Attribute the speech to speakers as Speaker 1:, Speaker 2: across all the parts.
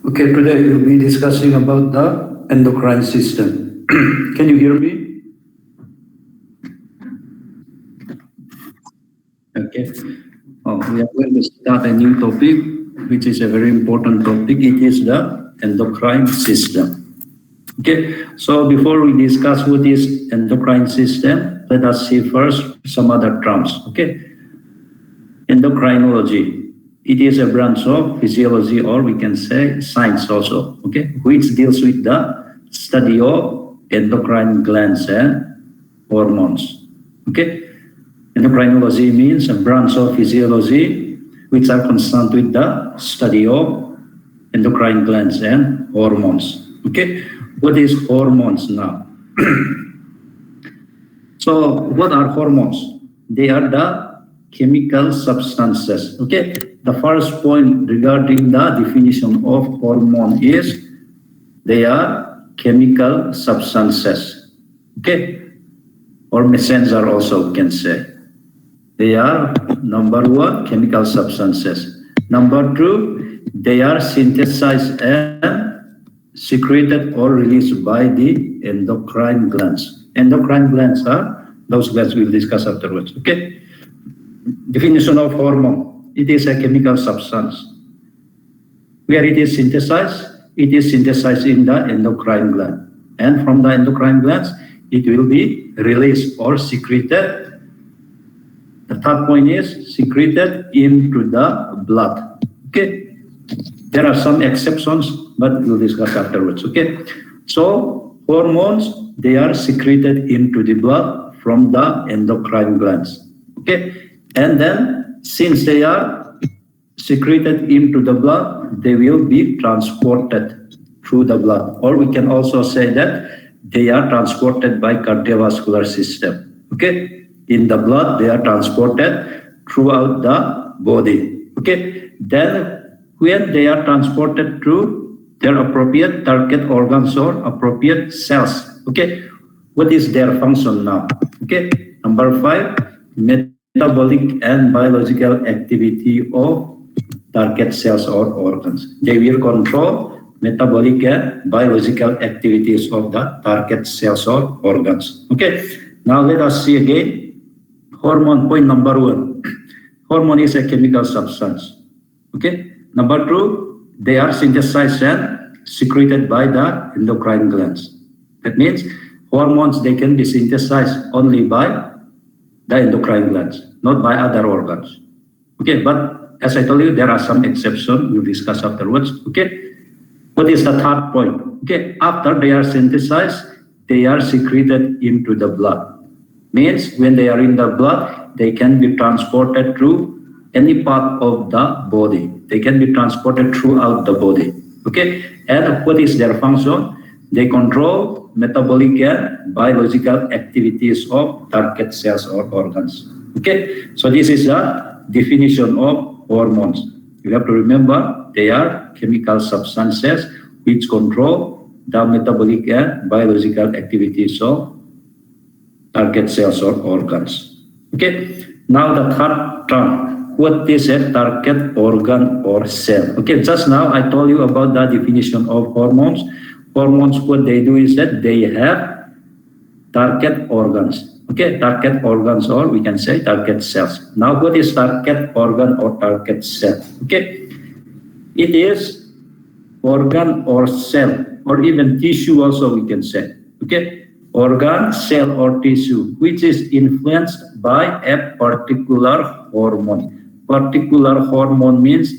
Speaker 1: Okay, today we'll be discussing about the endocrine system. Can you hear me? Okay. We are going to start a new topic, which is a very important topic. It is the endocrine system. Okay, so before we discuss what is endocrine system, let us see first some other terms. Okay, endocrinology. It is a branch of physiology, or we can say science also, okay, which deals with the study of endocrine glands and hormones. Okay, endocrinology means a branch of physiology which are concerned with the study of endocrine glands and hormones. Okay, what is hormones now? So what are hormones? They are the chemical substances. Okay, the first point regarding the definition of hormone is they are chemical substances. Okay, or messenger also we can say. They are number one, chemical substances. Number two, they are synthesized and secreted or released by the endocrine glands. Endocrine glands are those glands we'll discuss afterwards. Okay. Definition of hormone. It is a chemical substance. Where it is synthesized in the endocrine gland. And from the endocrine glands, it will be released or secreted. The third point is secreted into the blood. Okay. There are some exceptions, but we'll discuss afterwards. Okay. So hormones, they are secreted into the blood from the endocrine glands. Okay. And then, since they are secreted into the blood, they will be transported through the blood. Or we can also say that they are transported by cardiovascular system. Okay, in the blood, they are transported throughout the body. Okay, then when they are transported through their appropriate target organs or appropriate cells. Okay, what is their function now? Okay, number 5, metabolic and biological activity of target cells or organs. They will control metabolic and biological activities of the target cells or organs. Okay, now let us see again. Hormone, point number 1. Hormone is a chemical substance. Okay, number 2, they are synthesized and secreted by the endocrine glands. That means hormones, they can be synthesized only by the endocrine glands, not by other organs. Okay, but as I told you, there are some exceptions we'll discuss afterwards. Okay, what is the third point? Okay, after they are synthesized, they are secreted into the blood. Means when they are in the blood, they can be transported through any part of the body. They can be transported throughout the body. Okay, and what is their function? They control metabolic and biological activities of target cells or organs. Okay, so this is the definition of hormones. You have to remember they are chemical substances which control the metabolic and biological activities of target cells or organs. Okay, now the third term. What is a target organ or cell? Okay, just now I told you about the definition of hormones. Hormones, what they do is that they have target organs. Okay, target organs, or we can say target cells. Now, what is target organ or target cell? Okay, it is organ or cell, or even tissue also we can say. Okay, organ, cell, or tissue, which is influenced by a particular hormone. Particular hormone means,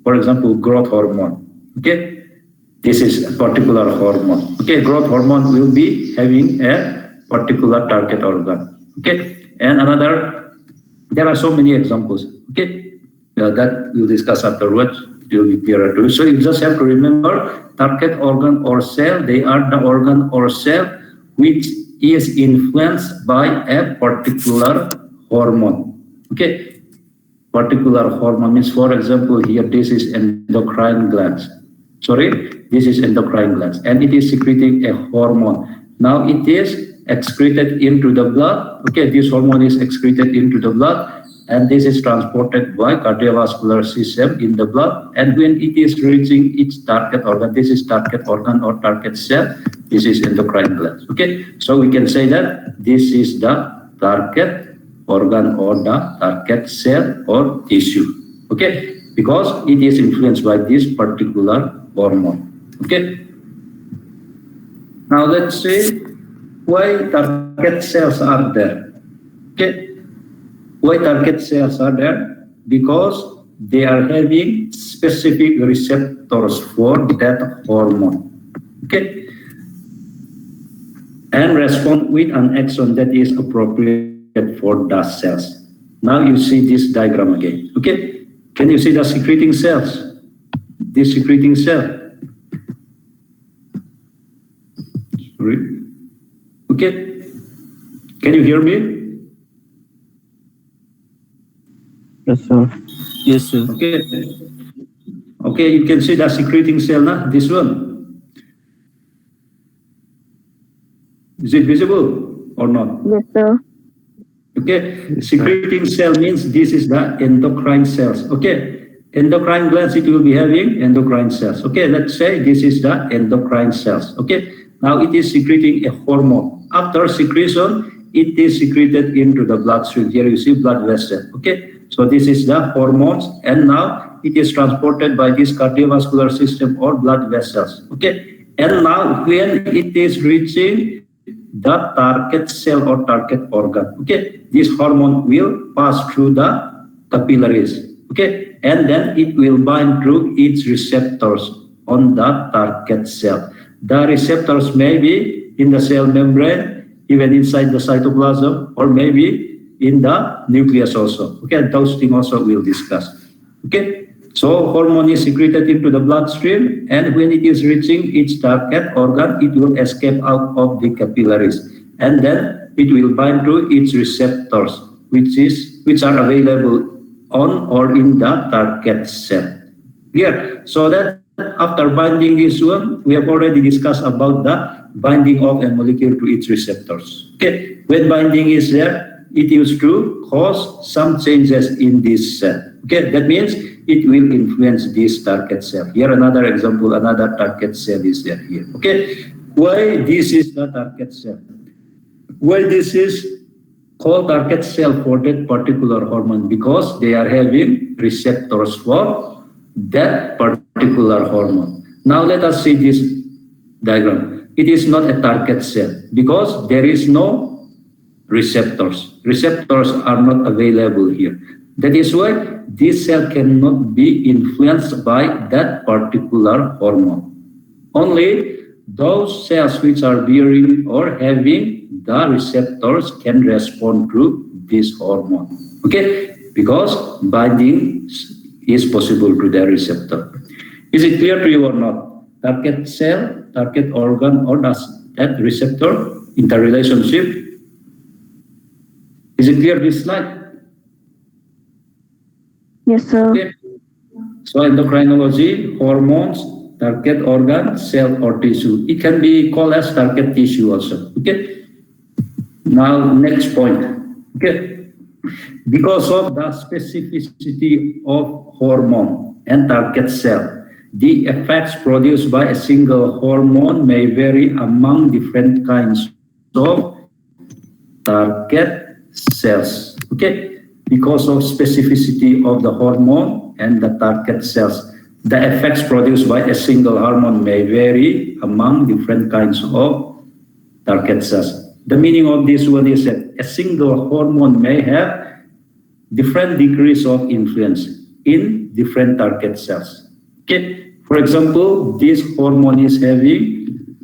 Speaker 1: for example, growth hormone. Okay. This is a particular hormone. Okay, growth hormone will be having a particular target organ. Okay, and another, there are so many examples. Okay, that we'll discuss afterwards. It will be clearer to you. So you just have to remember target organ or cell. They are the organ or cell which is influenced by a particular hormone. Okay, particular hormone means, for example, here this is endocrine glands. This is endocrine glands, and it is secreting a hormone. Now it is excreted into the blood. Okay, this hormone is excreted into the blood, and this is transported by cardiovascular system in the blood. And when it is reaching its target organ, this is target organ or target cell, this is endocrine glands. Okay, so we can say that this is the target organ or the target cell or tissue. Okay, because it is influenced by this particular hormone. Okay, now let's see why target cells are there. Okay, why target cells are there? Because they are having specific receptors for that hormone. Okay, and respond with an axon that is appropriate for those cells. Now you see this diagram again. Okay, can you see the secreting cells? This secreting cell. Sorry. Okay, can you hear me?
Speaker 2: Yes, sir. Yes, sir.
Speaker 1: Okay. Okay, you can see the secreting cell now. This one. Is it visible or not?
Speaker 3: Yes, sir.
Speaker 1: Okay, secreting cell means this is the endocrine cells. Okay, endocrine glands, it will be having endocrine cells. Okay, let's say this is the endocrine cells. Okay, now it is secreting a hormone. After secretion, it is secreted into the bloodstream. Here you see blood vessel. Okay, so this is the hormones, and now it is transported by this cardiovascular system or blood vessels. Okay, and now when it is reaching the target cell or target organ, okay, this hormone will pass through the capillaries, okay, and then it will bind through its receptors on the target cell. The receptors may be in the cell membrane, even inside the cytoplasm, or maybe in the nucleus also. Okay, those things also we'll discuss. Okay, so hormone is secreted into the bloodstream, and when it is reaching its target organ, it will escape out of the capillaries, and then it will bind to its receptors, which are available on or in the target cell. Here, so that after binding this one, we have already discussed about the binding of a molecule to its receptors. Okay, when binding is there, it used to cause some changes in this cell. Okay, that means it will influence this target cell. Here another example, another target cell is there here. Okay, why this is the target cell? Why this is called target cell for that particular hormone? Because they are having receptors for that particular hormone. Now let us see this diagram. It is not a target cell because there is no receptors. Receptors are not available here. That is why this cell cannot be influenced by that particular hormone. Only those cells which are bearing or having the receptors can respond to this hormone. Okay, because binding is possible to the receptor. Is it clear to you or not? Target cell, target organ, or does that receptor interrelationship? Is it clear this slide?
Speaker 3: Yes, sir.
Speaker 1: Okay. So endocrinology, hormones, target organ, cell or tissue. It can be called as target tissue also. Okay. Now next point. Okay. Because of the specificity of hormone and target cell, the effects produced by a single hormone may vary among different kinds of target cells. Okay. Because of specificity of the hormone and the target cells, the effects produced by a single hormone may vary among different kinds of target cells. The meaning of this one is that a single hormone may have different degrees of influence in different target cells. Okay, for example, this hormone is having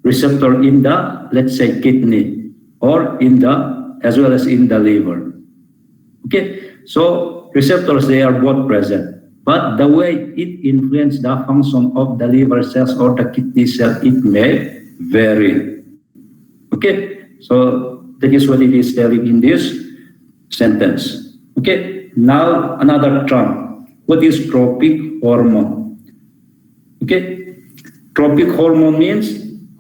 Speaker 1: receptor in the, let's say, kidney or in the as well as in the liver. Okay, so receptors, they are both present, but the way it influences the function of the liver cells or the kidney cell, it may vary. Okay, so that is what it is telling in this sentence. Okay, now another term. What is tropic hormone? Okay, tropic hormone means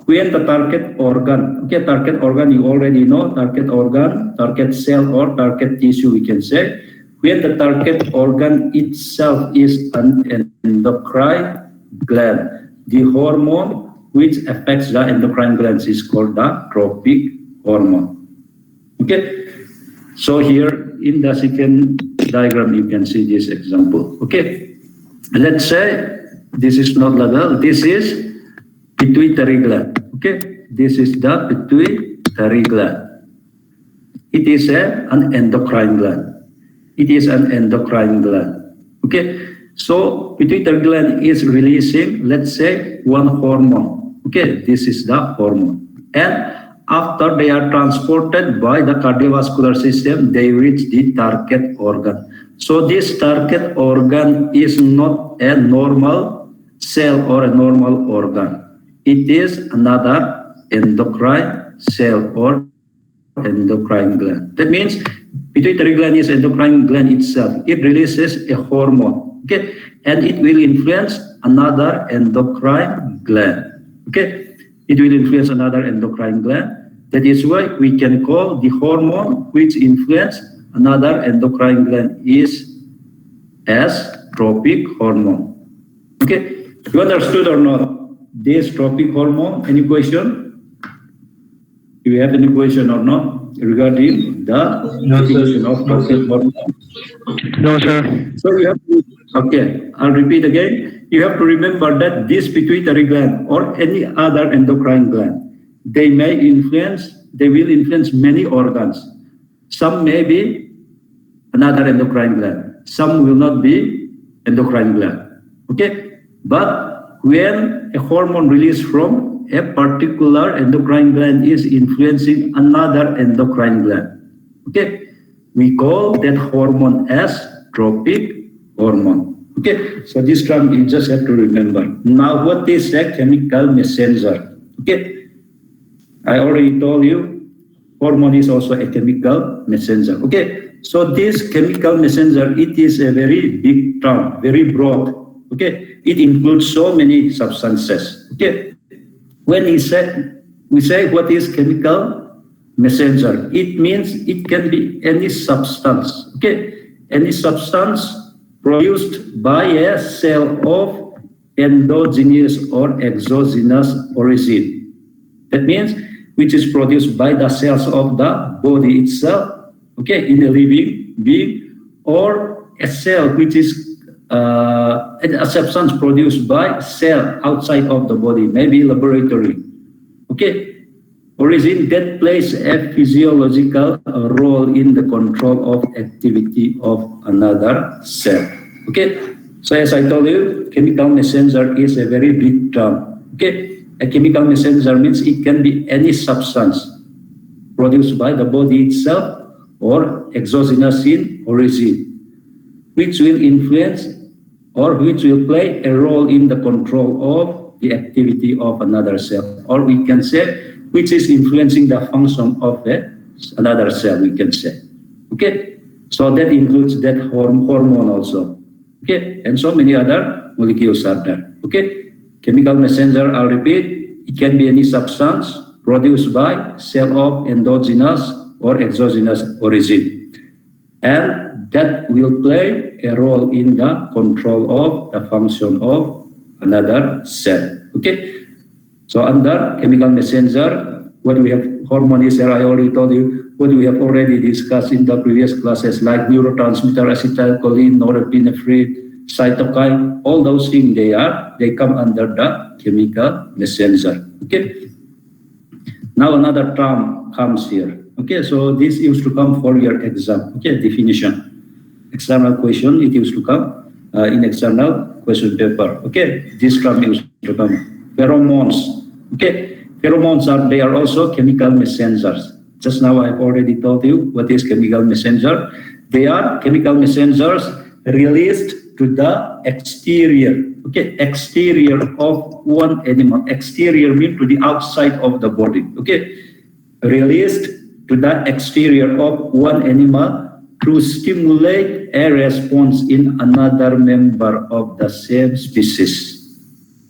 Speaker 1: when the target organ, target organ you already know, target organ, target cell or target tissue we can say, when the target organ itself is an endocrine gland, the hormone which affects the endocrine glands is called the tropic hormone. Okay, so here in the second diagram you can see this example. Okay, let's say this is not level, this is pituitary gland. Okay, this is the pituitary gland. It is an endocrine gland. It is an endocrine gland. Okay, so pituitary gland is releasing, let's say, one hormone. Okay, this is the hormone. And after they are transported by the cardiovascular system, they reach the target organ. So this target organ is not a normal cell or a normal organ. It is another endocrine cell or endocrine gland. That means pituitary gland is endocrine gland itself. It releases a hormone, okay, and it will influence another endocrine gland. Okay, it will influence another endocrine gland. That is why we can call the hormone which influence another endocrine gland is as tropic hormone. Okay, you understood or not? This tropic hormone, any question? Do you have any question or not regarding the definition of tropic hormone?
Speaker 2: No, sir.
Speaker 1: So you have to, okay, I'll repeat again. You have to remember that this pituitary gland or any other endocrine gland, they will influence many organs. Some may be another endocrine gland. Some will not be endocrine gland. Okay, but when a hormone released from a particular endocrine gland is influencing another endocrine gland, okay, we call that hormone as tropic hormone. Okay, so this term you just have to remember. Now, what is a chemical messenger? Okay, I already told you, hormone is also a chemical messenger. Okay, so this chemical messenger, it is a very big term, very broad. Okay, it includes so many substances. Okay, when we say what is chemical messenger, it means it can be any substance. Okay, any substance produced by a cell of endogenous or exogenous origin. That means which is produced by the cells of the body itself, okay, in a living being, or a cell which is a substance produced by cell outside of the body, maybe laboratory. Okay, origin that plays a physiological role in the control of activity of another cell. Okay, so as I told you, chemical messenger is a very big term. Okay, a chemical messenger means it can be any substance produced by the body itself or exogenous in origin, which will influence or which will play a role in the control of the activity of another cell, or we can say which is influencing the function of another cell, we can say. Okay, so that includes that hormone also. Okay, and so many other molecules are there. Okay, chemical messenger, I'll repeat, it can be any substance produced by cell of endogenous or exogenous origin, and that will play a role in the control of the function of another cell. Okay, so under chemical messenger, what we have, hormone is there, I already told you, what we have already discussed in the previous classes, like neurotransmitter, acetylcholine, norepinephrine, cytokine, all those things, they come under the chemical messenger. Okay, now another term comes here. Okay, so this used to come for your exam. Okay, definition. External question, it used to come in external question paper. Okay, this term used to come. Pheromones. Okay, pheromones they are also chemical messengers. Just now I've already told you what is chemical messenger. They are chemical messengers released to the exterior. Okay, exterior of one animal. Exterior means to the outside of the body. Okay, released to the exterior of one animal to stimulate a response in another member of the same species.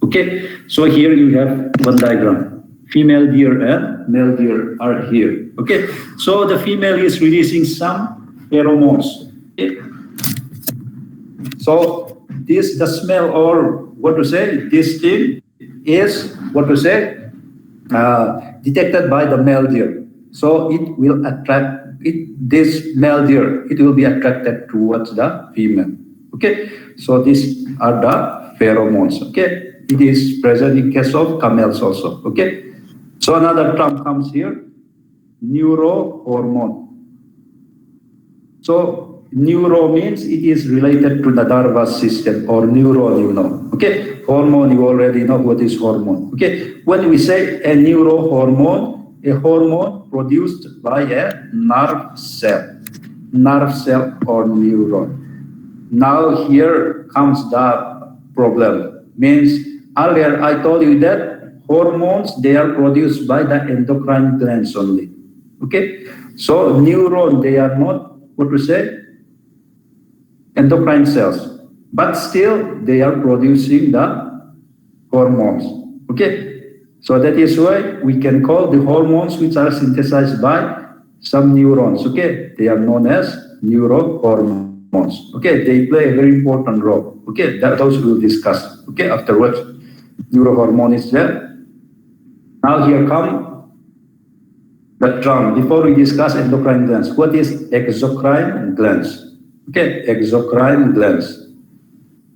Speaker 1: Okay, so here you have one diagram. female deer and male deer are here. Okay, so the female is releasing some pheromones. Okay? So this, the smell, or what to say, this thing is what to say, detected by the male deer. So it will attract it. This male deer, it will be attracted towards the female. Okay, so these are the pheromones. Okay, it is present in case of camels also. Okay, so another term comes here, neuro hormone. So neuro means it is related to the nervous system, or neuron, you know. Okay, hormone, you already know what is hormone. Okay, when we say a neurohormone, a hormone produced by a nerve cell or neuron. Now here comes the problem. Means earlier I told you that hormones, they are produced by the endocrine glands only. Okay, so neuron, they are not, what to say, endocrine cells, but still they are producing the hormones. Okay, so that is why we can call the hormones which are synthesized by some neurons. Okay, they are known as neurohormones. Okay, they play a very important role. Okay, those we will discuss. Okay, afterwards. Neurohormone is there. Now here come the term. Before we discuss endocrine glands, what is exocrine glands? Okay, exocrine glands.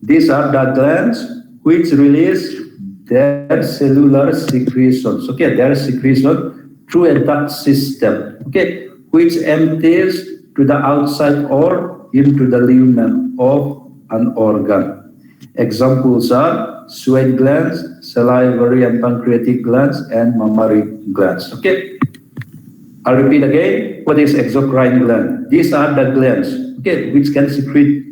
Speaker 1: These are the glands which release their cellular secretions. Okay, their secretion through a duct system. Okay, which empties to the outside or into the lumen of an organ. Examples are sweat glands, salivary and pancreatic glands, and mammary glands. Okay, I'll repeat again. What is exocrine gland? These are the glands, okay, which can secrete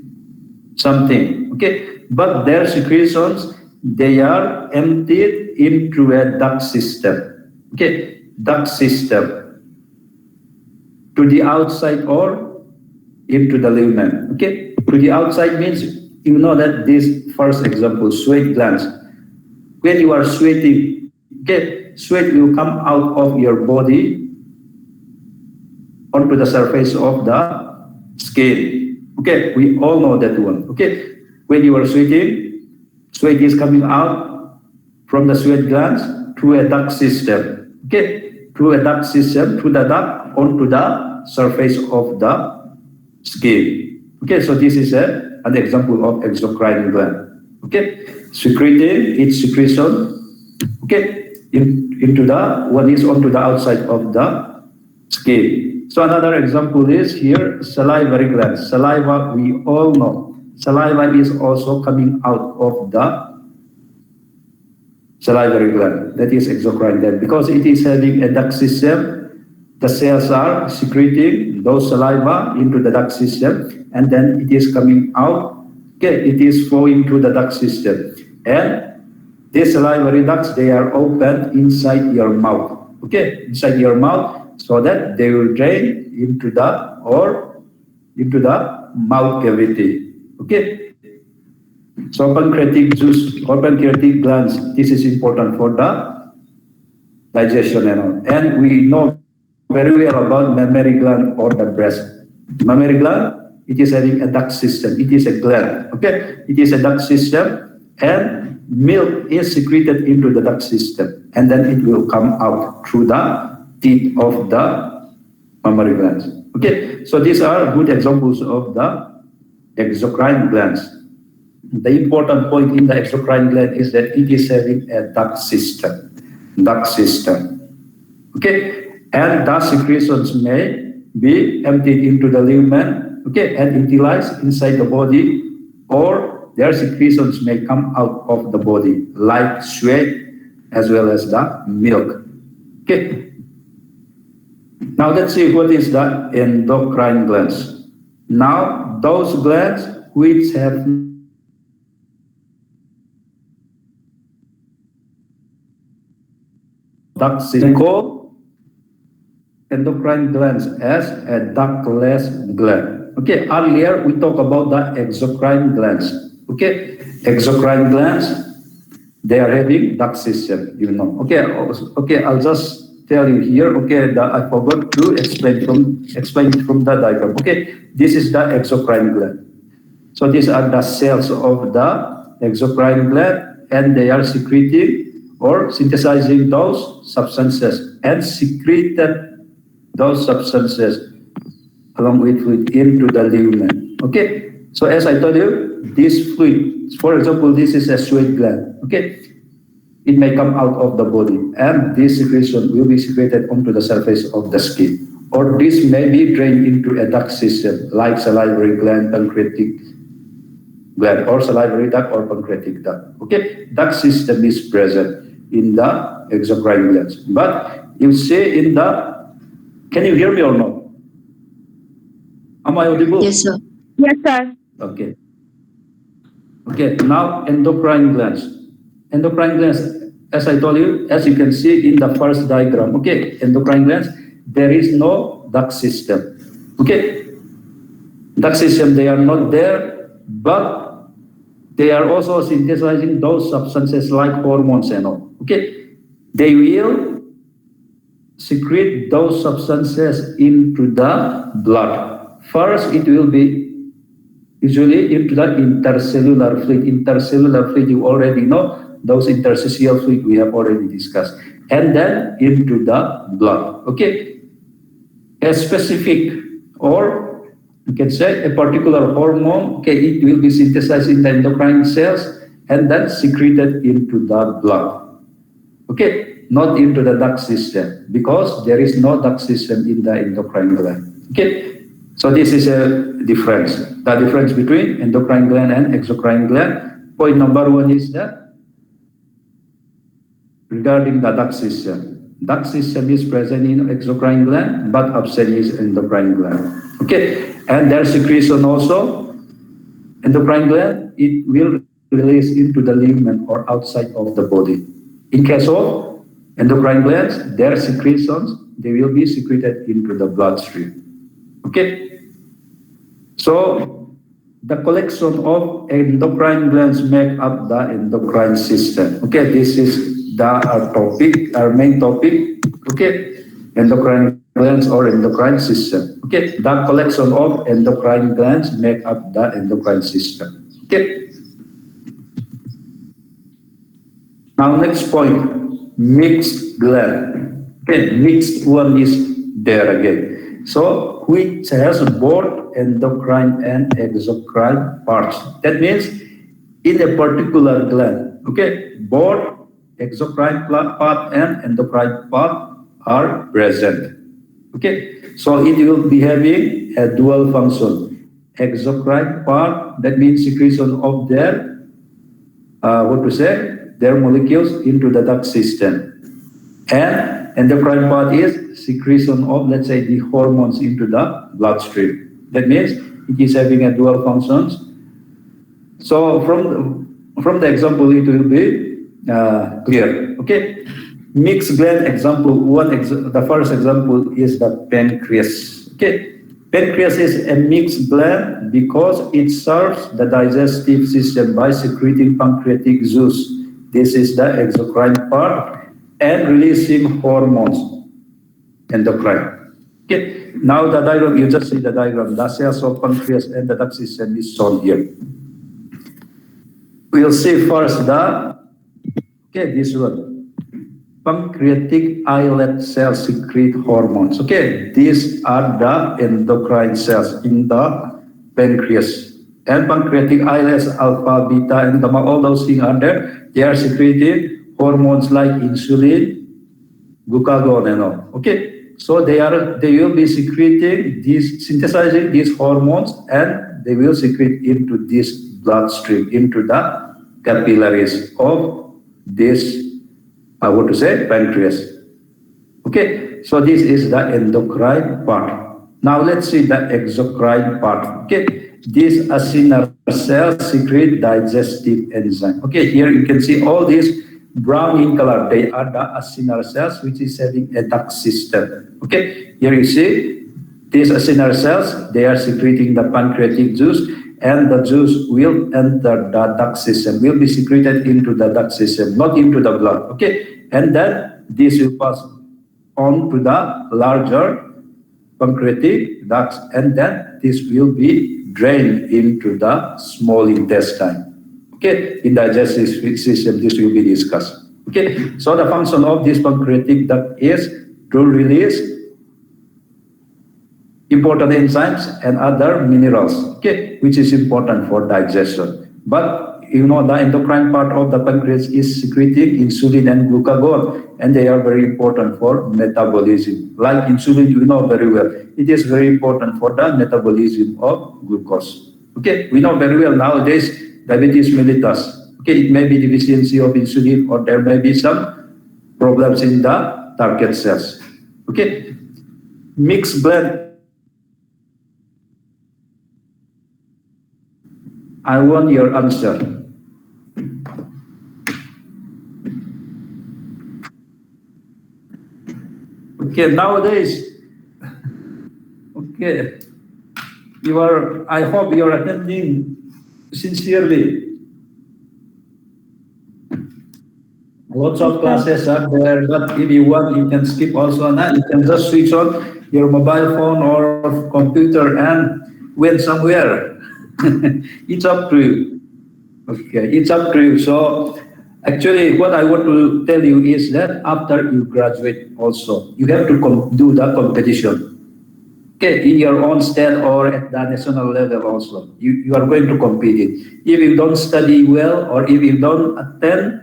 Speaker 1: something. Okay, but their secretions, they are emptied into a duct system. Okay, duct system to the outside or into the lumen. Okay, to the outside means, you know that this first example, sweat glands. When you are sweating, okay, sweat will come out of your body onto the surface of the skin. Okay, we all know that one. Okay, when you are sweating, sweat is coming out from the sweat glands through a duct system. Okay, through a duct system, through the duct onto the surface of the skin. Okay, so this is an example of exocrine gland. Okay, secreting its secretion. Okay, into the, one is onto the outside of the skin. So another example is here, salivary glands. Saliva, we all know. Saliva is also coming out of the salivary gland. That is exocrine gland. Because it is having a duct system, the cells are secreting those saliva into the duct system, and then it is coming out. Okay, it is flowing through the duct system. And these salivary ducts, they are open inside your mouth. Okay, inside your mouth, so that they will drain into the, or into the mouth cavity. Okay, so pancreatic juice or pancreatic glands, this is important for the digestion and all. And we know very well about mammary gland or the breast. Mammary gland, it is having a duct system. It is a gland. Okay, it is a duct system, and milk is secreted into the duct system, and then it will come out through the teeth of the mammary glands. Okay, so these are good examples of the exocrine glands. The important point in the exocrine gland is that it is having a duct system. Duct system. Okay, and the secretions may be emptied into the lumen, okay, and utilized inside the body, or their secretions may come out of the body, like sweat as well as the milk. Okay. Now let's see what is the endocrine glands. Now those glands which have duct system, called endocrine glands as a ductless gland. Okay, earlier we talked about the exocrine glands. Okay, exocrine glands, they are having duct system, you know. Okay, okay, I'll just tell you here. Okay, I forgot to explain it from the diagram. Okay, this is the exocrine gland. So these are the cells of the exocrine gland, and they are secreting or synthesizing those substances and secreted those substances along with fluid into the lumen. Okay, so as I told you, this fluid, for example, this is a sweat gland. Okay, it may come out of the body, and this secretion will be secreted onto the surface of the skin, or this may be drained into a duct system like salivary gland, pancreatic gland, or salivary duct or pancreatic duct. Okay, duct system is present in the exocrine glands, but you see in the, can you hear me or not? Am I audible?
Speaker 3: Yes, sir.
Speaker 4: Yes, sir.
Speaker 1: Okay. Okay, now endocrine glands. Endocrine glands, as I told you, as you can see in the first diagram, okay, endocrine glands, there is no duct system. Okay, duct system, they are not there, but they are also synthesizing those substances like hormones and all. Okay, they will secrete those substances into the blood. First, it will be usually into the intercellular fluid. Intercellular fluid, you already know, those interstitial fluid we have already discussed. And then into the blood. Okay, a specific, or you can say a particular hormone, okay, it will be synthesized in the endocrine cells and then secreted into the blood. Okay, not into the duct system, because there is no duct system in the endocrine gland. Okay, so this is a difference. The difference between endocrine gland and exocrine gland. Point number one is that regarding the duct system. Duct system is present in exocrine gland, but absent is endocrine gland. Okay, and their secretion also, endocrine gland, it will release into the lumen or outside of the body. In case of endocrine glands, their secretions, they will be secreted into the bloodstream. Okay, so the collection of endocrine glands make up the endocrine system. Okay, this is our main topic. Okay, endocrine glands or endocrine system. Okay, the collection of endocrine glands make up the endocrine system. Okay. Now next point, mixed gland. Okay, mixed one is there again. So which has both endocrine and exocrine parts. That means in a particular gland, okay, both exocrine part and endocrine part are present. Okay, so it will be having a dual function. Exocrine part, that means secretion of their, their molecules into the duct system. And endocrine part is secretion of, let's say, the hormones into the bloodstream. That means it is having a dual functions. So from the example, it will be clear. Okay, mixed gland example. The first example is the pancreas. Okay, pancreas is a mixed gland because it serves the digestive system by secreting pancreatic juice. This is the exocrine part, and releasing hormones, endocrine. Okay, now the diagram, you just see the diagram. The cells of pancreas and the duct system is shown here. We'll see first this one. Pancreatic islet cells secrete hormones. Okay, these are the endocrine cells in the pancreas. And pancreatic islets, alpha, beta, and gamma, all those things are there. They are secreting hormones like insulin, glucagon, and all. Okay, so they will be secreting synthesizing these hormones, and they will secrete into this bloodstream, into the capillaries of this, pancreas. Okay, so this is the endocrine part. Now let's see the exocrine part. Okay, these acinar cells secrete digestive enzyme. Okay, here you can see all these brown in color. They are the acinar cells, which is having a duct system. Okay, here you see these acinar cells, they are secreting the pancreatic juice, and the juice will enter the duct system, will be secreted into the duct system, not into the blood. Okay, and then this will pass on to the larger pancreatic ducts, and then this will be drained into the small intestine. Okay, in digestive system, this will be discussed. Okay, so the function of this pancreatic duct is to release important enzymes and other minerals, okay, which is important for digestion. But the endocrine part of the pancreas is secreting insulin and glucagon, and they are very important for metabolism. Like insulin, you know very well, it is very important for the metabolism of glucose. Okay, we know very well nowadays diabetes mellitus. Okay, it may be deficiency of insulin, or there may be some problems in the target cells. Okay, mixed blend. I want your answer. Okay, nowadays, okay, I hope you are attending sincerely. Lots of classes are there, but if you want, you can skip also. Now you can just switch on your mobile phone or computer and went somewhere. It's up to you. Okay, it's up to you. So actually, what I want to tell you is that after you graduate also, you have to do the competition. Okay, in your own state or at the national level also, you are going to compete it. If you don't study well, or if you don't attend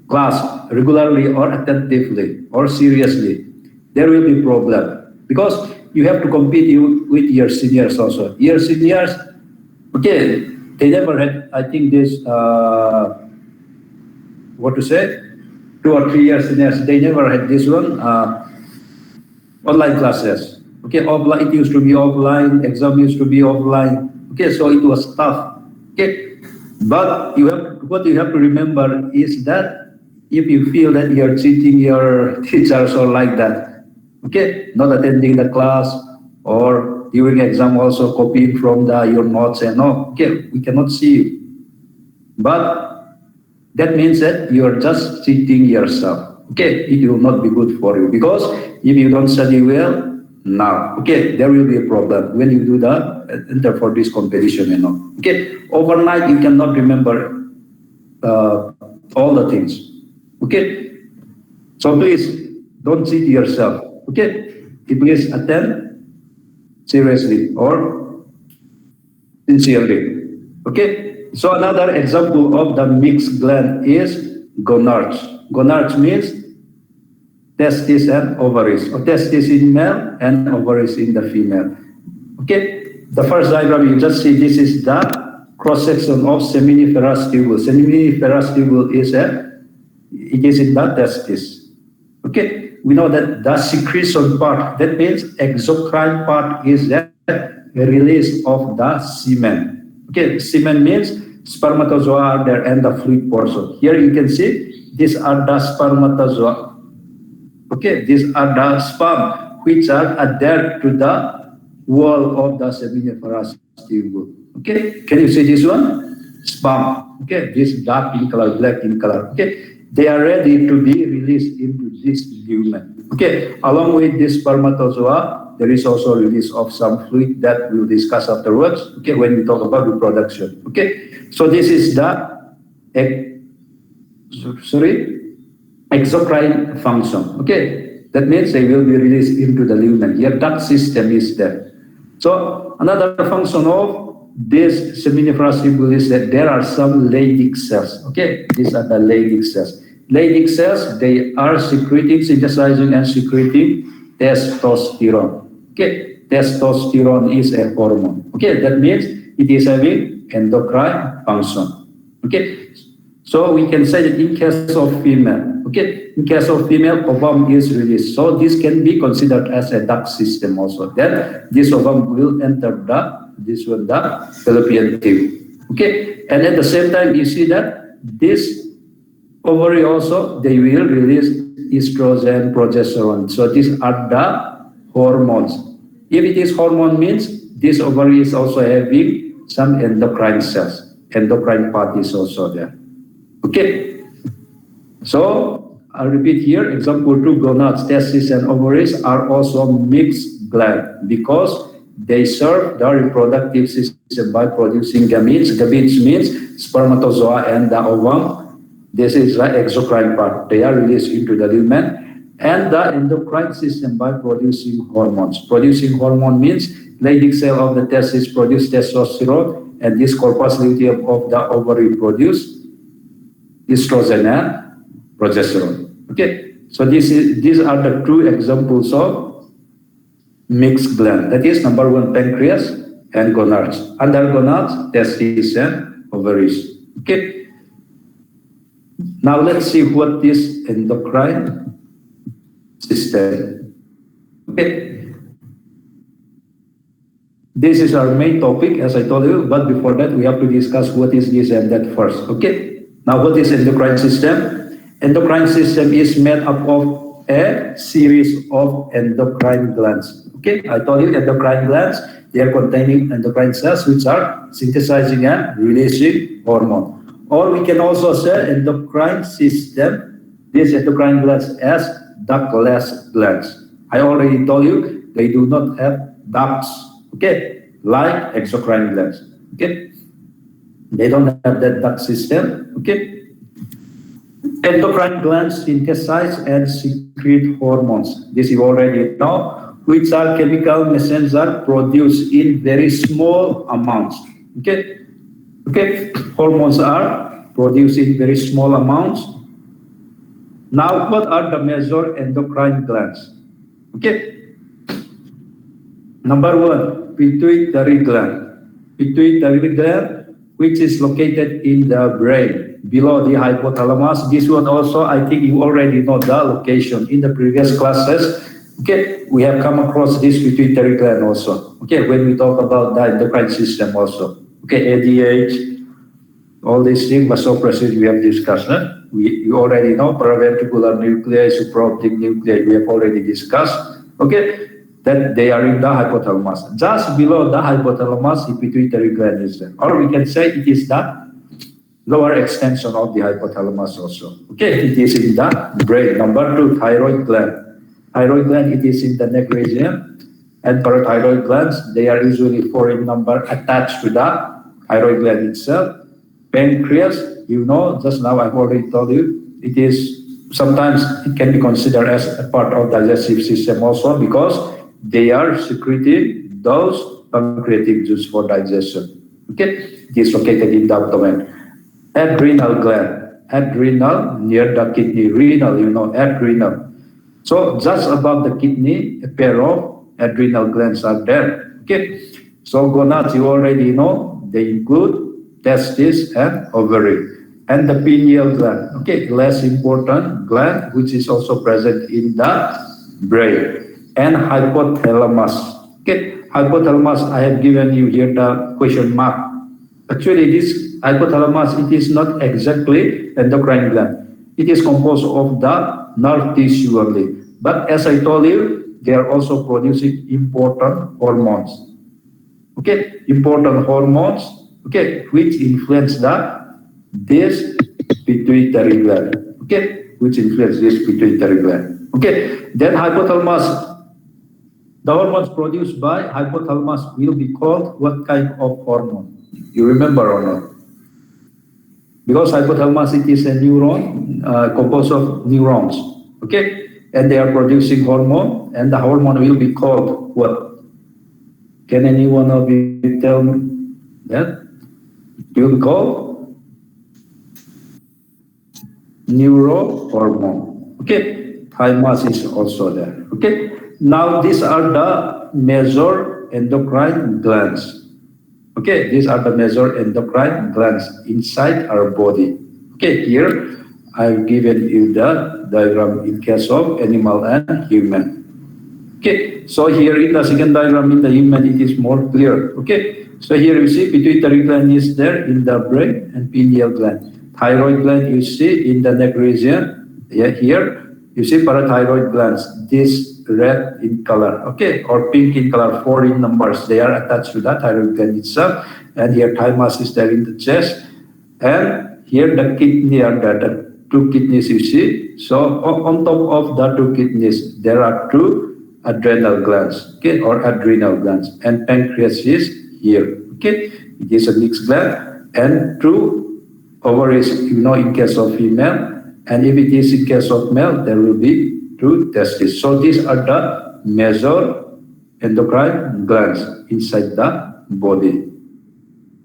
Speaker 1: class regularly or attentively or seriously, there will be problem, because you have to compete with your seniors also. Your seniors, okay, they never had, I think this, 2 or 3 years seniors, they never had this one, online classes. Okay, offline, it used to be offline, exam used to be offline. Okay, so it was tough. Okay, but what you have to remember is that if you feel that you're cheating your teachers or like that, okay, not attending the class or during exam also copying from your notes and all, okay, we cannot see you. But that means that you're just cheating yourself. Okay, it will not be good for you, because if you don't study well now, okay, there will be a problem when you do enter for this competition and all. Okay, overnight you cannot remember all the things. Okay, so please don't cheat yourself. Okay, please attend seriously or sincerely. Okay, so another example of the mixed gland is Gonarts. Gonarts means testes and ovaries, or testes in male and ovaries in the female. Okay, the first diagram you just see, this is the cross section of seminiferous tubule. Seminiferous tubule is it is in the testis. Okay, we know that the secretion part, that means exocrine part, is the release of the semen. Okay, semen means spermatozoa are there and the fluid portion. Here you can see these are the spermatozoa. Okay, these are the sperm which are adhered to the wall of the seminiferous tubule. Okay, can you see this one? Sperm. Okay, this dark in color, black in color. Okay, they are ready to be released into this lumen. Okay, along with this spermatozoa, there is also release of some fluid that we'll discuss afterwards. Okay, when we talk about reproduction. Okay, so this is the exocrine function. Okay, that means they will be released into the lumen. Your duct system is there. So another function of this seminiferous tubule is that there are some Leydig cells. Okay, these are the Leydig cells. Leydig cells, they are secreting, synthesizing and secreting testosterone. Okay, testosterone is a hormone. Okay, that means it is having endocrine function. Okay, so we can say that in case of female, okay, in case of female, ovum is released. So this can be considered as a duct system also. Then this ovum will enter the fallopian tube. Okay, and at the same time, you see that this ovary also, they will release estrogen, progesterone. So these are the hormones. If it is hormone, means this ovary is also having some endocrine cells. Endocrine part is also there. Okay. So I'll repeat here. Example 2, gonats, testes, and ovaries are also mixed gland because they serve the reproductive system by producing gametes. Gametes means spermatozoa and the ovum. This is the exocrine part. They are released into the lumen. And the endocrine system by producing hormones. Producing hormone means Leydig cell of the testis produce testosterone, and this corpus luteum of the ovary produce estrogen and progesterone. Okay, so these are the two examples of mixed gland. That is number 1, pancreas and gonards. Under gonards, testes and ovaries. Okay. Now let's see what is endocrine system. Okay. This is our main topic, as I told you, but before that, we have to discuss what is this and that first. Okay. Now, what is endocrine system? Endocrine system is made up of a series of endocrine glands. Okay, I told you endocrine glands, they are containing endocrine cells which are synthesizing and releasing hormone. Or we can also say endocrine system, these endocrine glands as ductless glands. I already told you they do not have ducts, okay, like exocrine glands, okay. They don't have that duct system, okay. Endocrine glands synthesize and secrete hormones. This you already know, which are chemical messengers produced in very small amounts, okay. Okay, hormones are produced in very small amounts. Now, what are the major endocrine glands? Okay. Number 1, pituitary gland. Pituitary gland, which is located in the brain, below the hypothalamus. This one also, I think you already know the location in the previous classes. Okay, we have come across this pituitary gland also. Okay, when we talk about the endocrine system also. Okay, ADH, all these things, vasopressin, we have discussed. You already know paraventricular nuclei, supraoptic nuclei, we have already discussed. Okay, that they are in the hypothalamus. Just below the hypothalamus, the pituitary gland is there. Or we can say it is the lower extension of the hypothalamus also. Okay, it is in the brain. Number 2, thyroid gland. Thyroid gland, it is in the neck region. And parathyroid glands, they are usually 4 in number, attached to the thyroid gland itself. Pancreas, you know, just now I've already told you, it is sometimes it can be considered as a part of digestive system also because they are secreting those pancreatic juice for digestion. Okay, it is located in the abdomen. Adrenal gland, adrenal near the kidney, renal, you know, adrenal. So just above the kidney, a pair of adrenal glands are there. Okay, so gonads, you already know, they include testes and ovary. And the pineal gland, okay, less important gland, which is also present in the brain. And hypothalamus. Okay, hypothalamus, I have given you here the question mark. Actually, this hypothalamus, it is not exactly endocrine gland. It is composed of the nerve tissue only. But as I told you, they are also producing important hormones. Okay, important hormones, okay, which influence this pituitary gland. Okay, which influence this pituitary gland. Okay, then hypothalamus. The hormones produced by hypothalamus will be called what kind of hormone? You remember or not? Because hypothalamus, it is a neuron composed of neurons. Okay, and they are producing hormone, and the hormone will be called what? Can any one of you tell me that? It will be called Neuro Hormone. Okay, thymus is also there. Okay. Now, these are the major endocrine glands. Okay, these are the major endocrine glands inside our body. Okay, here I've given you the diagram in case of animal and human. Okay, so here in the second diagram in the human, it is more clear. Okay, so here you see pituitary gland is there in the brain and pineal gland. Thyroid gland you see in the neck region. Yeah, here you see parathyroid glands. This red in color, okay, or pink in color, 4 in numbers. They are attached to that thyroid gland itself. And here thymus is there in the chest. And here the kidney are there, the 2 kidneys you see. So on top of the 2 kidneys, there are 2 adrenal glands, okay, or adrenal glands. And pancreas is here, okay. It is a mixed gland. And 2 ovaries, in case of female. And if it is in case of male, there will be 2 testes. So these are the major endocrine glands inside the body.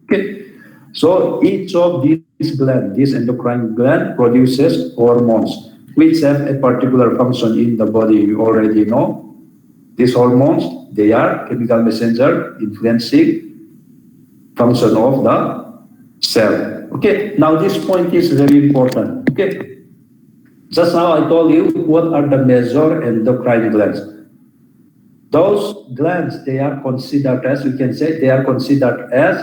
Speaker 1: Okay. So each of these glands, this endocrine gland, produces hormones which have a particular function in the body. You already know. These hormones, they are chemical messenger influencing function of the cell. Okay. Now this point is very important. Okay. Just now I told you what are the major endocrine glands. Those glands, they are considered as, we can say, they are considered as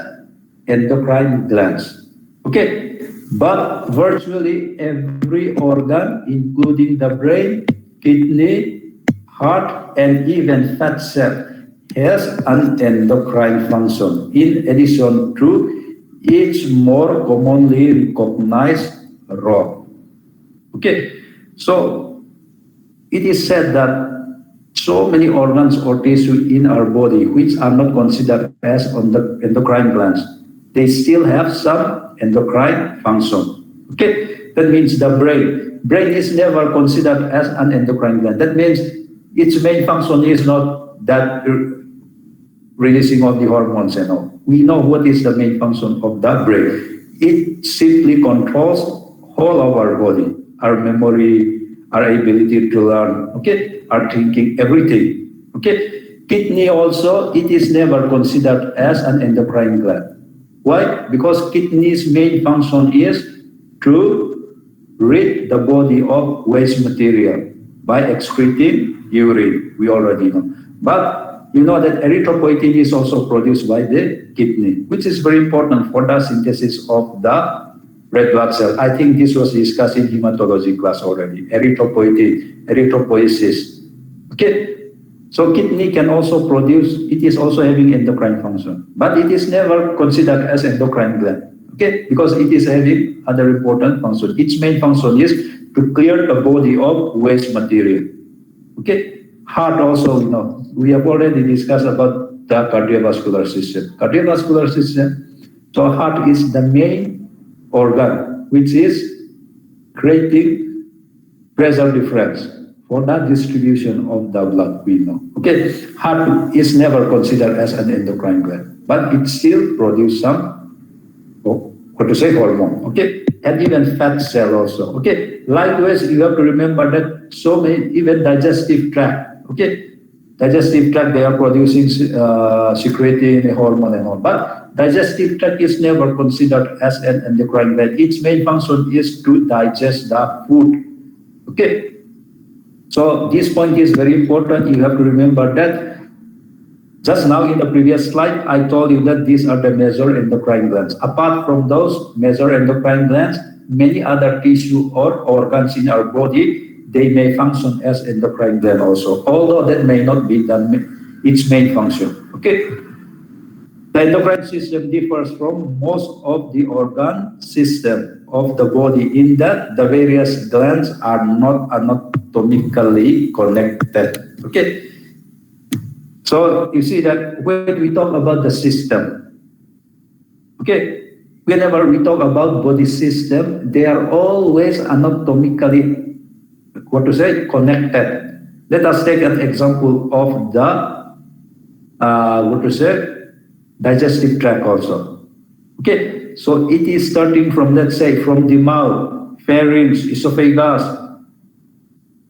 Speaker 1: endocrine glands. Okay, but virtually every organ, including the brain, kidney, heart, and even fat cell, has an endocrine function, in addition to its more commonly recognized role. Okay, so it is said that so many organs or tissue in our body which are not considered as on the endocrine glands, they still have some endocrine function. Okay, that means the brain is never considered as an endocrine gland. That means its main function is not that releasing of the hormones and all. We know what is the main function of the brain. It simply controls whole of our body. Our memory, our ability to learn, okay, our thinking, everything, okay. Kidney also, it is never considered as an endocrine gland. Why? Because kidney's main function is to rid the body of waste material by excreting urine. We already know. But you know that erythropoietin is also produced by the kidney, which is very important for the synthesis of the red blood cell. I think this was discussed in hematology class already. Erythropoietin, erythropoiesis. Okay, so kidney can also produce. It is also having endocrine function, but it is never considered as endocrine gland. Okay, because it is having other important function. Its main function is to clear the body of waste material. Okay, heart also. We have already discussed about the cardiovascular system. Cardiovascular system. So heart is the main organ which is creating pressure difference for the distribution of the blood, we know. Okay, heart is never considered as an endocrine gland, but it still produces some, hormone. Okay, and even fat cell also. Okay, likewise, you have to remember that so many, even digestive tract. Okay, digestive tract, they are producing secreting hormone and all, but digestive tract is never considered as an endocrine gland. Its main function is to digest the food. Okay. So this point is very important. You have to remember that. Just now in the previous slide, I told you that these are the major endocrine glands. Apart from those major endocrine glands, many other tissue or organs in our body, they may function as endocrine gland also, although that may not be its main function. Okay. The endocrine system differs from most of the organ system of the body in that the various glands are not anatomically connected. Okay. So you see that when we talk about the system, okay, whenever we talk about body system, they are always anatomically, connected. Let us take an example of the, digestive tract also. Okay, so it is starting from, let's say, from the mouth, pharynx, esophagus,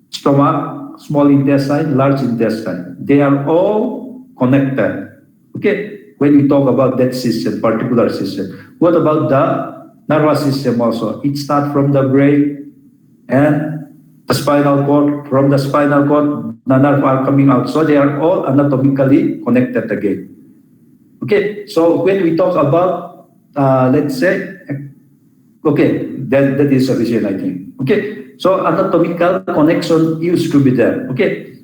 Speaker 1: stomach, small intestine, large intestine. They are all connected. Okay, when we talk about that system, particular system. What about the nervous system also? It starts from the brain and the spinal cord. From the spinal cord, the nerves are coming out. So they are all anatomically connected again. Okay, so when we talk about, let's say, okay, that is sufficient, I think. Okay, so anatomical connection used to be there. Okay,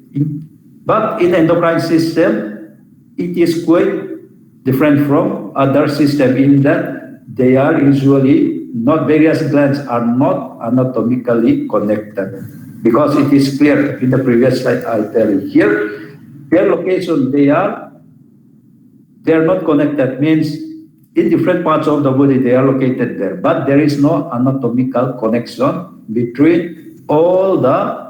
Speaker 1: But in endocrine system, it is quite different from other system in that they are usually not, various glands are not anatomically connected, because it is clear in the previous slide. I'll tell you here, their location, they are not connected, means in different parts of the body they are located there, but there is no anatomical connection between all the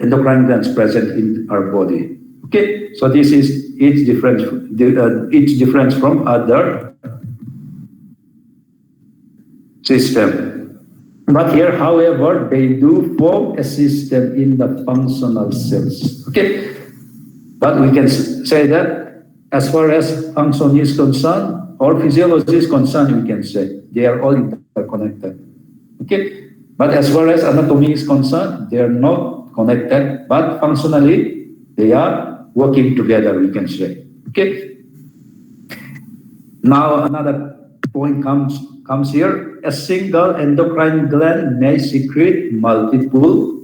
Speaker 1: endocrine glands present in our body. Okay, so this is its difference from other system. But here, however, they do form a system in the functional cells. Okay, but we can say that as far as function is concerned or physiology is concerned, we can say they are all interconnected. Okay, but as far as anatomy is concerned, they are not connected, but functionally they are working together, we can say. Okay. Now another point comes here. A single endocrine gland may secrete multiple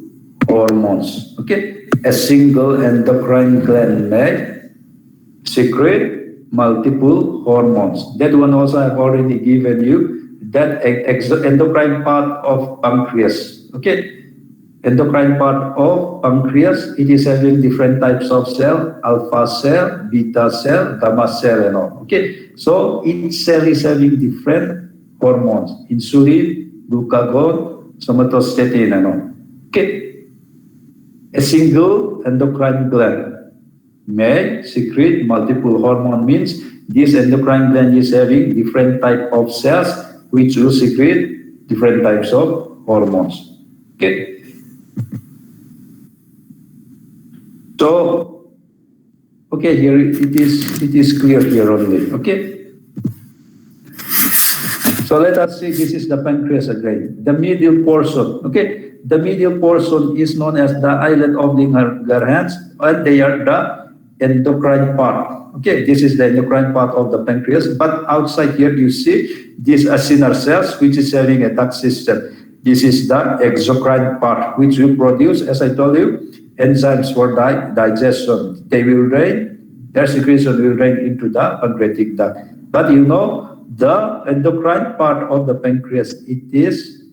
Speaker 1: hormones. Okay. A single endocrine gland may secrete multiple hormones. That one also I've already given you, that endocrine part of pancreas. Okay. Endocrine part of pancreas, it is having different types of cell, alpha cell, beta cell, gamma cell, and all. Okay, so each cell is having different hormones, insulin, glucagon, somatostatin, and all. Okay, a single endocrine gland may secrete multiple hormone, means this endocrine gland is having different type of cells which will secrete different types of hormones. Okay. So, okay, here it is clear here only. Okay. So let us see. This is the pancreas again. The medial portion. Okay, the medial portion is known as the eyelid of the Gonarts, and they are the endocrine part. Okay, this is the endocrine part of the pancreas. But outside here, you see these acinar cells, which is having a duct system. This is the exocrine part, which will produce, as I told you, enzymes for digestion. They will drain, their secretion will drain into the pancreatic duct. But you know, the endocrine part of the pancreas, it is,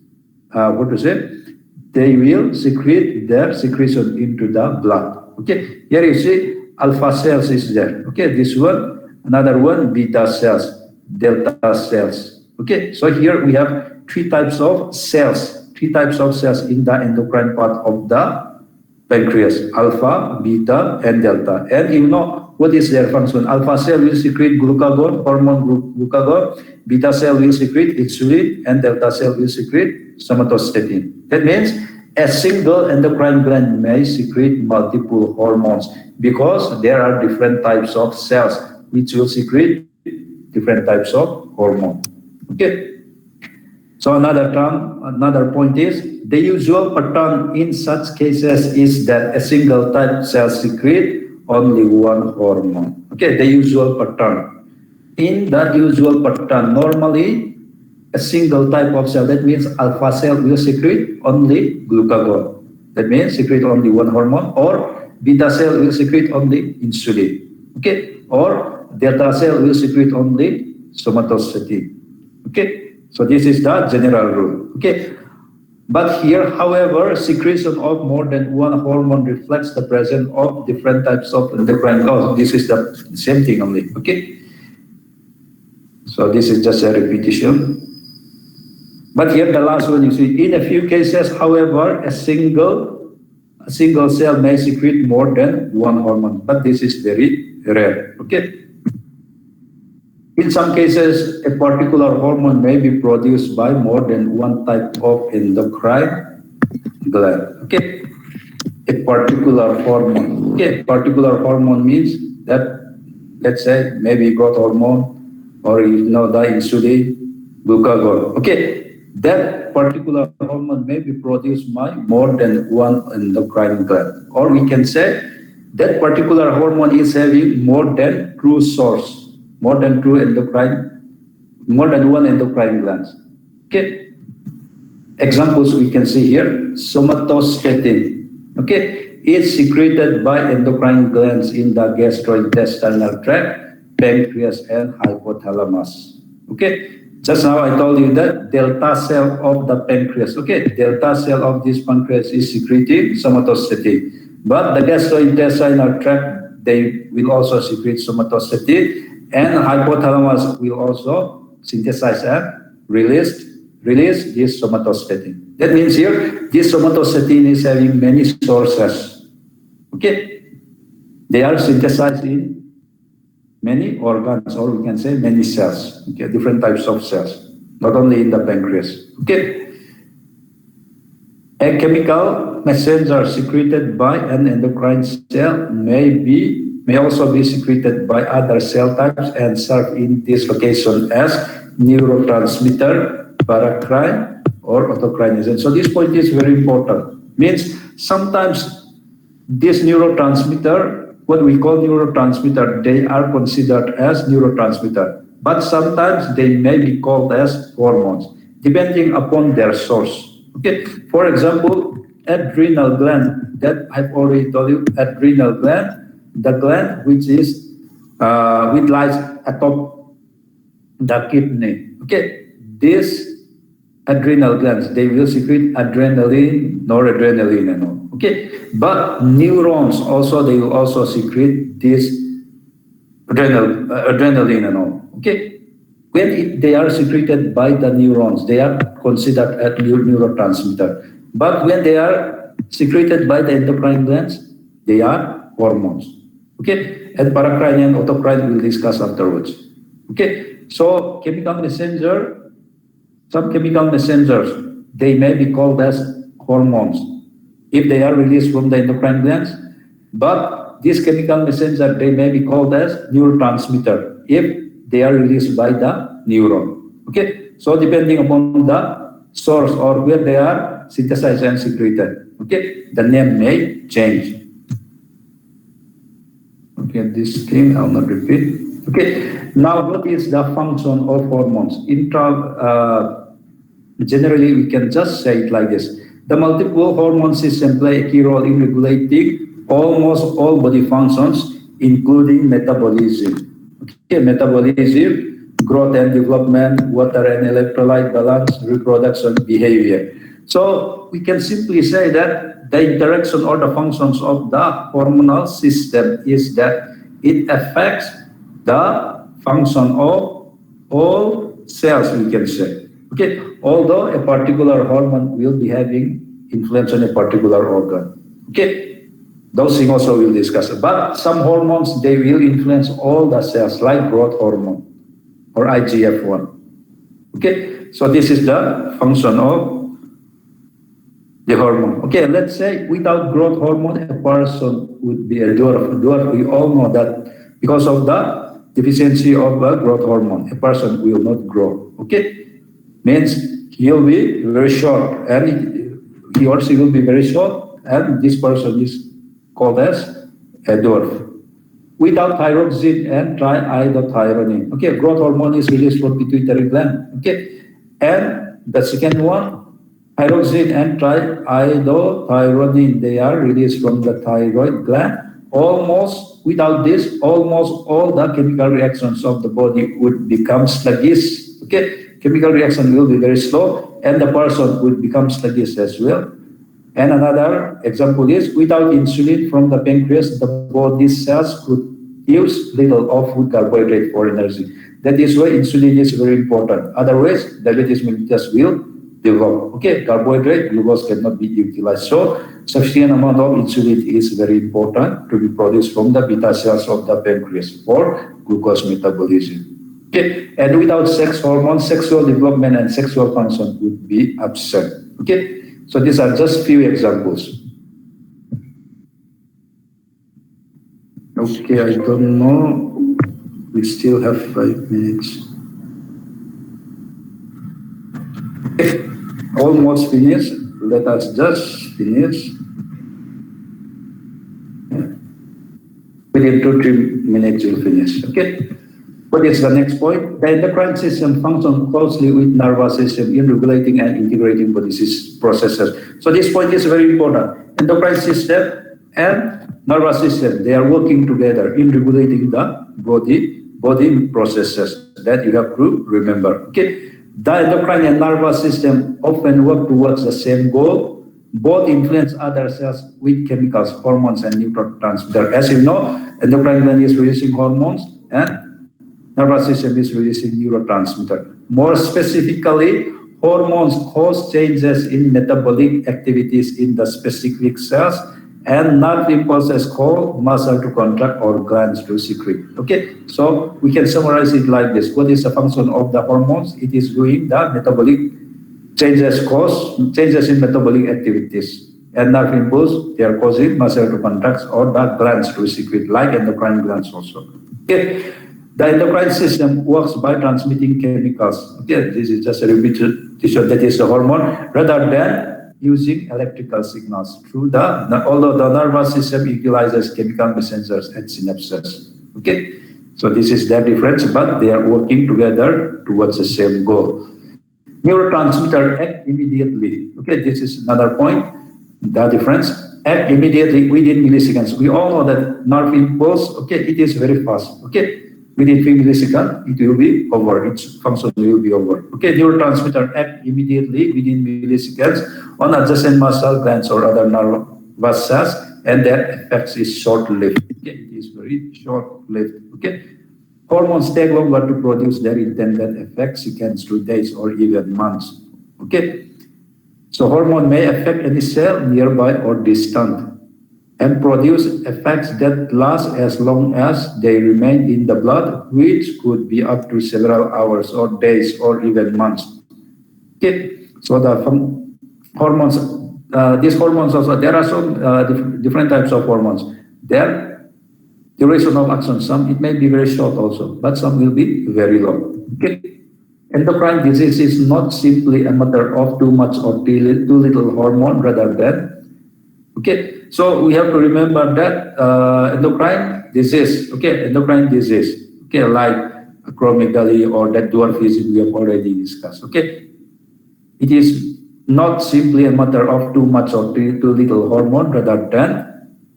Speaker 1: they will secrete their secretion into the blood. Okay, here you see alpha cells is there. Okay, this one, another one, beta cells, delta cells. Okay, so here we have three types of cells in the endocrine part of the pancreas: alpha, beta, and delta. And you know what is their function? Alpha cell will secrete glucagon, hormone glucagon. Beta cell will secrete insulin, and delta cell will secrete somatostatin. That means a single endocrine gland may secrete multiple hormones because there are different types of cells which will secrete different types of hormone. Okay. So another point is, the usual pattern in such cases is that a single type cell secrete only one hormone. Okay, the usual pattern. In that usual pattern, normally a single type of cell, that means alpha cell will secrete only glucagon. That means secrete only one hormone, or beta cell will secrete only insulin. Okay, or delta cell will secrete only somatostatin. Okay. So this is the general rule. Okay. But here, however, secretion of more than one hormone reflects the presence of different types of endocrine glands. This is the same thing only. Okay. So this is just a repetition. But here the last one, you see, in a few cases, however, a single cell may secrete more than one hormone, but this is very rare. Okay. In some cases, a particular hormone may be produced by more than one type of endocrine gland. Okay, a particular hormone. Okay, particular hormone means that, let's say, maybe growth hormone, or the insulin, glucagon. Okay, that particular hormone may be produced by more than one endocrine gland, or we can say that particular hormone is having more than true source. More than one endocrine glands. Okay. Examples we can see here: somatostatin. Okay, is secreted by endocrine glands in the gastrointestinal tract, pancreas, and hypothalamus. Okay, just now I told you that delta cell of the pancreas, okay, delta cell of this pancreas is secreting somatostatin, but the gastrointestinal tract, they will also secrete somatostatin, and hypothalamus will also synthesize and release this somatostatin. That means here, this somatostatin is having many sources. Okay, they are synthesized in many organs, or we can say many cells. Okay, different types of cells, not only in the pancreas. Okay, a chemical messenger secreted by an endocrine cell may also be secreted by other cell types and serve in this location as neurotransmitter, paracrine, or autocrine. So this point is very important. Means sometimes this neurotransmitter, what we call neurotransmitter, they are considered as neurotransmitter, but sometimes they may be called as hormones, depending upon their source. Okay, for example, adrenal gland, that I've already told you, adrenal gland, the gland which lies atop the kidney. Okay, this adrenal glands, they will secrete adrenaline, noradrenaline, and all. Okay, but neurons also, they will also secrete this adrenaline and all. Okay, when they are secreted by the neurons, they are considered a neurotransmitter. But when they are secreted by the endocrine glands, they are hormones. Okay, and paracrine and autocrine we'll discuss afterwards. Okay, so some chemical messengers, they may be called as hormones if they are released from the endocrine glands, but this chemical messenger, they may be called as neurotransmitter if they are released by the neuron. Okay, so depending upon the source or where they are synthesized and secreted, okay, the name may change. Okay, this thing I'll not repeat. Okay, now what is the function of hormones? Generally, we can just say it like this. The multiple hormone system play a key role in regulating almost all body functions, including metabolism. Okay, metabolism, growth and development, water and electrolyte balance, reproduction, behavior. So we can simply say that the interaction or the functions of the hormonal system is that it affects the function of all cells, we can say. Okay, although a particular hormone will be having influence on a particular organ. Okay, those things also we'll discuss. But some hormones, they will influence all the cells, like growth hormone or IGF-1. Okay, so this is the function of the hormone. Okay, let's say without growth hormone, a person would be a dwarf. Dwarf, we all know that because of the deficiency of growth hormone, a person will not grow. Okay, means he'll be very short, and he or she will be very short, and this person is called as a dwarf. Without thyroxine and triiodothyronine, okay, growth hormone is released from pituitary gland. Okay, and the second one, thyroxine and triiodothyronine, they are released from the thyroid gland. Without this, almost all the chemical reactions of the body would become sluggish. Okay, chemical reaction will be very slow, and the person would become sluggish as well. And another example is without insulin from the pancreas, the body cells could use little of food carbohydrate for energy. That is why insulin is very important. Otherwise, diabetes mellitus will develop. Okay, carbohydrate, glucose cannot be utilized. So, sufficient amount of insulin is very important to be produced from the beta cells of the pancreas for glucose metabolism. Okay, and without sex hormones, sexual development and sexual function would be absent. Okay, so these are just few examples. Okay, I don't know. We still have 5 minutes. Okay, almost finished. Let us just finish. Within 2-3 minutes, you'll finish. Okay. What is the next point? The endocrine system functions closely with nervous system in regulating and integrating body processes. So this point is very important. Endocrine system and nervous system. They are working together in regulating the body processes that you have to remember. Okay, the endocrine and nervous system often work towards the same goal. Both influence other cells with chemicals, hormones, and neurotransmitters. As you know, endocrine gland is releasing hormones, and nervous system is releasing neurotransmitter. More specifically, hormones cause changes in metabolic activities in the specific cells, and nerve impulses cause muscle to contract or glands to secrete. Okay, so we can summarize it like this. What is the function of the hormones? It is doing the metabolic changes, cause changes in metabolic activities. And nerve impulse, they are causing muscle to contract or the glands to secrete, like endocrine glands also. Okay. The endocrine system works by transmitting chemicals. Okay, this is just a repetition, that is the hormone, rather than using electrical signals through although the nervous system utilizes chemical messengers and synapses. Okay, so this is the difference, but they are working together towards the same goal. Neurotransmitter act immediately. Okay, this is another point. The difference, act immediately within milliseconds. We all know that nerve impulse, okay, it is very fast. Okay, within 3 milliseconds, it will be over. Its function will be over. Okay, neurotransmitter act immediately within milliseconds on adjacent muscle glands or other nervous cells, and their effects is short-lived. Okay, it is very short-lived. Okay, hormones take longer to produce their intended effects, seconds to days or even months. Okay, so hormone may affect any cell nearby or distant and produce effects that last as long as they remain in the blood, which could be up to several hours or days or even months. Okay, so the hormones, these hormones also, there are some different types of hormones. Their duration of action, some it may be very short also, but some will be very long. Okay, endocrine disease is not simply a matter of too much or too little hormone, rather than, okay, so we have to remember that endocrine disease, okay, like acromegaly or that dwarfism we have already discussed, okay. It is not simply a matter of too much or too little hormone, rather than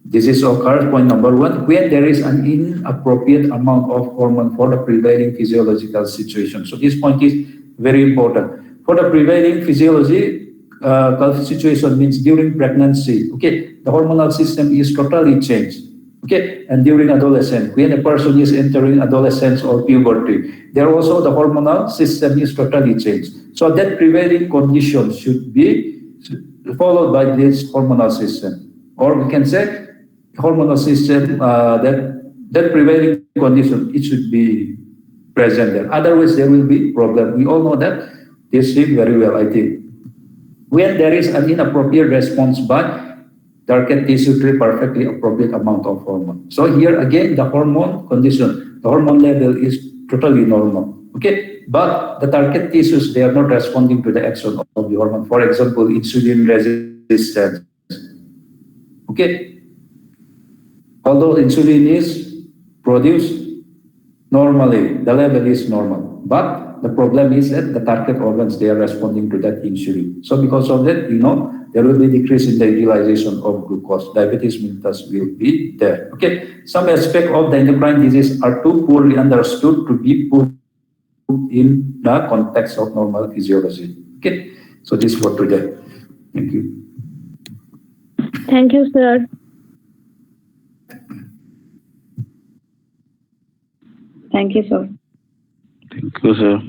Speaker 1: disease occurs, point number one, when there is an inappropriate amount of hormone for the prevailing physiological situation. So this point is very important. For the prevailing physiology situation means during pregnancy, okay, the hormonal system is totally changed. Okay, and during adolescence, when a person is entering adolescence or puberty, there also the hormonal system is totally changed. So that prevailing condition should be followed by this hormonal system, or we can say hormonal system that prevailing condition, it should be present there. Otherwise, there will be problem. We all know that. This thing very well, I think. When there is an inappropriate response by target tissue to perfectly appropriate amount of hormone. So here again, the hormone condition, the hormone level is totally normal. Okay, but the target tissues, they are not responding to the action of the hormone. For example, insulin resistance. Okay, although insulin is produced normally, the level is normal, but the problem is that the target organs, they are responding to that insulin. So because of that, you know, there will be decrease in the utilization of glucose. Diabetes mellitus will be there. Okay, some aspect of the endocrine disease are too poorly understood to be put in the context of normal physiology. Okay, so this for today. Thank you.
Speaker 3: Thank you, sir. Thank you, sir.
Speaker 2: Thank you, sir.